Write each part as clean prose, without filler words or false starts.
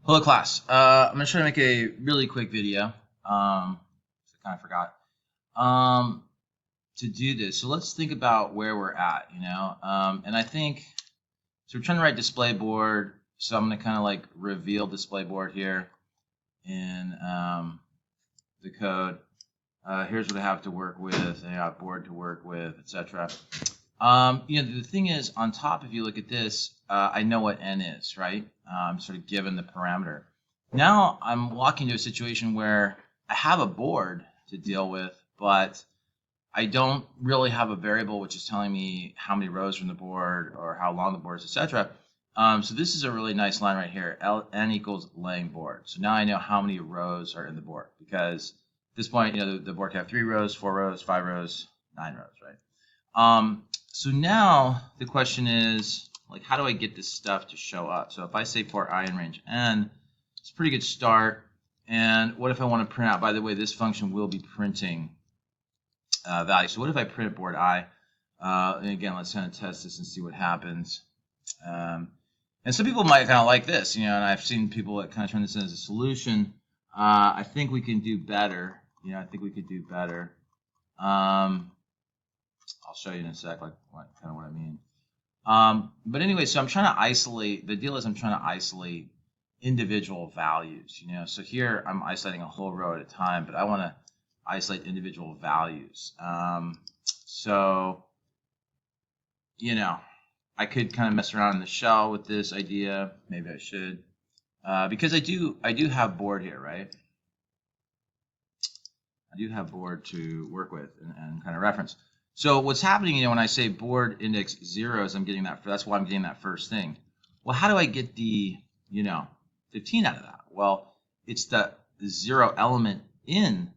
Hello class. I'm gonna try to make a really quick video. I kind of forgot to do this. So let's think about where we're at, and I think so. We're trying to write display board. So I'm gonna kind of like reveal display board here in the code. Here's what I have to work with. I have board to work with, etc. The thing is, on top, if you look at this, I know what n is, right? I'm sort of given the parameter. Now I'm walking to a situation where I have a board to deal with, but I don't really have a variable which is telling me how many rows are in the board or how long the board is, etc. So this is a really nice line right here, n equals laying board. So now I know how many rows are in the board, because at this point, the board can have 3 rows, 4 rows, 5 rows, 9 rows, right? So now the question is, like, how do I get this stuff to show up? So if I say for I in range n, it's a pretty good start. And what if I want to print out? By the way, this function will be printing value. So what if I print board I? And again, let's kind of test this and see what happens. And some people might kind of like this, and I've seen people that kind of turn this in as a solution. I think we can do better. I think we could do better. I'll show you in a sec, like what I mean. But anyway, so I'm trying to isolate. The deal is I'm trying to isolate individual values. So here I'm isolating a whole row at a time, but I want to isolate individual values. So I could kind of mess around in the shell with this idea. Maybe I should, because I do have board here, right? I do have board to work with and kind of reference. So what's happening, when I say board index 0 is I'm getting that. That's why I'm getting that first thing. Well, how do I get the 15 out of that? Well, it's the 0 element in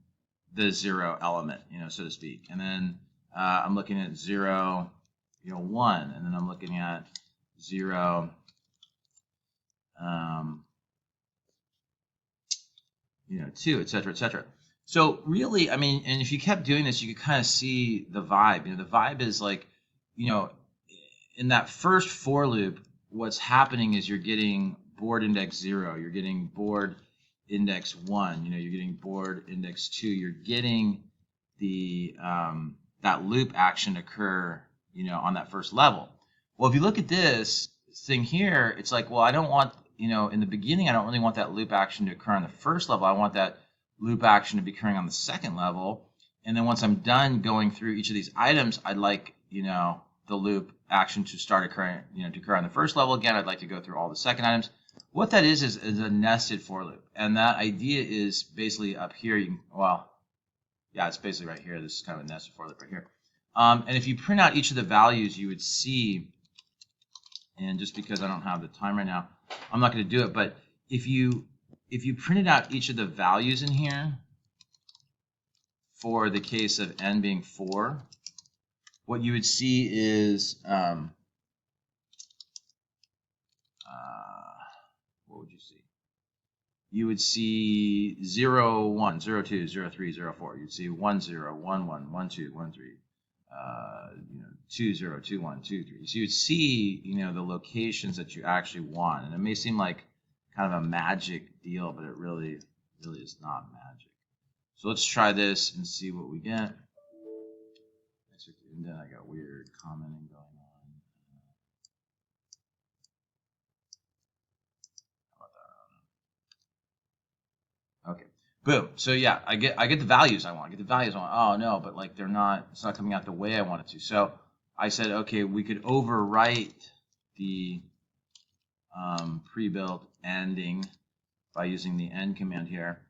the 0 element, so to speak. And then I'm looking at 0, 1, and then I'm looking at 0, 2, etc., etc. So really, and if you kept doing this, you could kind of see the vibe. The vibe is like, in that first for loop, what's happening is you're getting board index 0, you're getting board index 1, you're getting board index 2, you're getting the that loop action occur, on that first level. Well, if you look at this thing here, it's like, well, I don't want, in the beginning, I don't really want that loop action to occur on the first level. I want that loop action to be occurring on the second level. And then once I'm done going through each of these items, I'd like, the loop action to start occurring, to occur on the first level again. I'd like to go through all the second items. What that is a nested for loop. And that idea is basically up here. It's basically right here. This is kind of a nested for loop right here. And if you print out each of the values, you would see, and just because I don't have the time right now, I'm not going to do it, but if you printed out each of the values in here for the case of n being 4, what you would see is, what would you see? You would see 0, 1, 0, 2, 0, 3, 0, 4. You'd see 1, 0, 1, 1, 1, 2, 1, 3, 2, 0, 2, 1, 2, 3. So you'd see, the locations that you actually want. And it may seem like kind of a magic deal, but it really is not magic. So let's try this and see what we get. And then I got weird commenting going on. How about that? Okay. Boom. So yeah, I get the values I want. Oh no, but like it's not coming out the way I want it to. So I said, okay, we could overwrite the pre-built ending by using the end command here.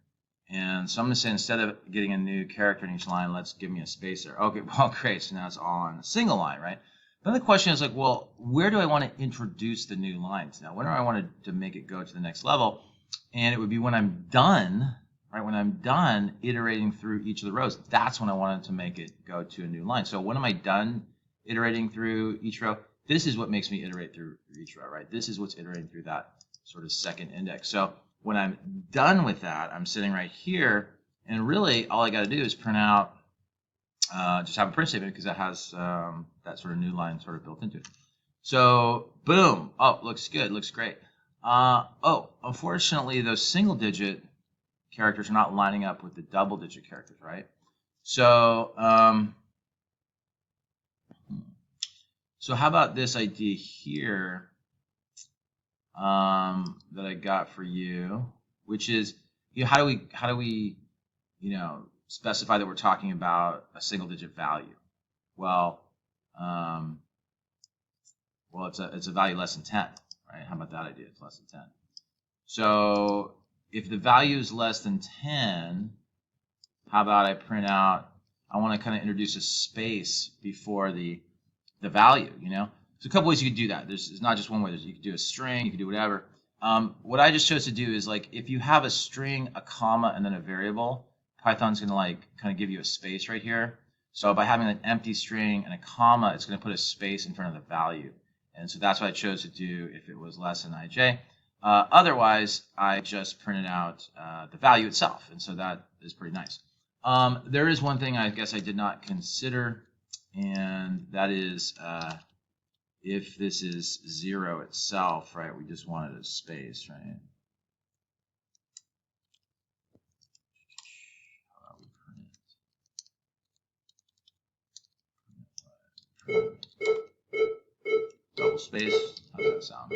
And so I'm going to say, instead of getting a new character in each line, let's give me a spacer. Okay, well, great. So now it's all on a single line, right? Then the question is like, well, where do I want to introduce the new lines? Now, when do I want to make it go to the next level? And it would be when I'm done, right? When I'm done iterating through each of the rows, that's when I wanted to make it go to a new line. So when am I done iterating through each row? This is what makes me iterate through each row, right? This is what's iterating through that sort of second index. So when I'm done with that, I'm sitting right here, and really all I got to do is print out, just have a print statement, because it has that sort of new line sort of built into it. So boom, oh, looks good, looks great. Oh, unfortunately, those single-digit characters are not lining up with the double-digit characters, right? So, so how about this idea here that I got for you, which is, how do we, specify that we're talking about a single-digit value? Well, um, it's a value less than 10, right? How about that idea? It's less than 10. So if the value is less than 10, how about I print out, I want to kind of introduce a space before the value, So a couple ways you could do that. There's not just one way. You could do a string, you could do whatever. What I just chose to do is, like, if you have a string, a comma, and then a variable, Python's going to like kind of give you a space right here. So by having an empty string and a comma, it's going to put a space in front of the value. And so that's what I chose to do if it was less than ij. Otherwise, I just printed out the value itself. And so that is pretty nice. There is one thing I guess I did not consider, and that is if this is 0 itself, right, we just wanted a space, right? How about we print double space? How does that sound?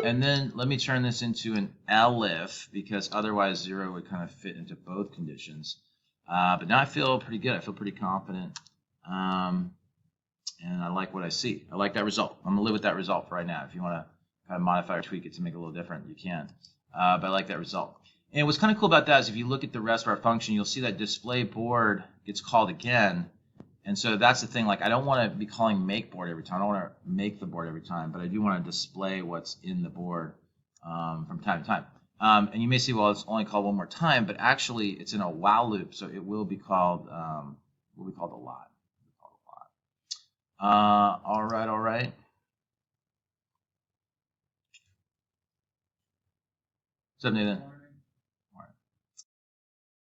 And then let me turn this into an elif, because otherwise 0 would kind of fit into both conditions. But now I feel pretty good. I feel pretty confident. And I like what I see. I like that result. I'm going to live with that result for right now. If you want to kind of modify or tweak it to make it a little different, you can. But I like that result. And what's kind of cool about that is if you look at the rest of our function, you'll see that display board gets called again. And so that's the thing. Like, I don't want to be calling make board every time. I don't want to make the board every time, but I do want to display what's in the board from time to time. And you may say, well, it's only called one more time, but actually it's in a while loop, so it will be called a lot. All right. What's up, Nathan?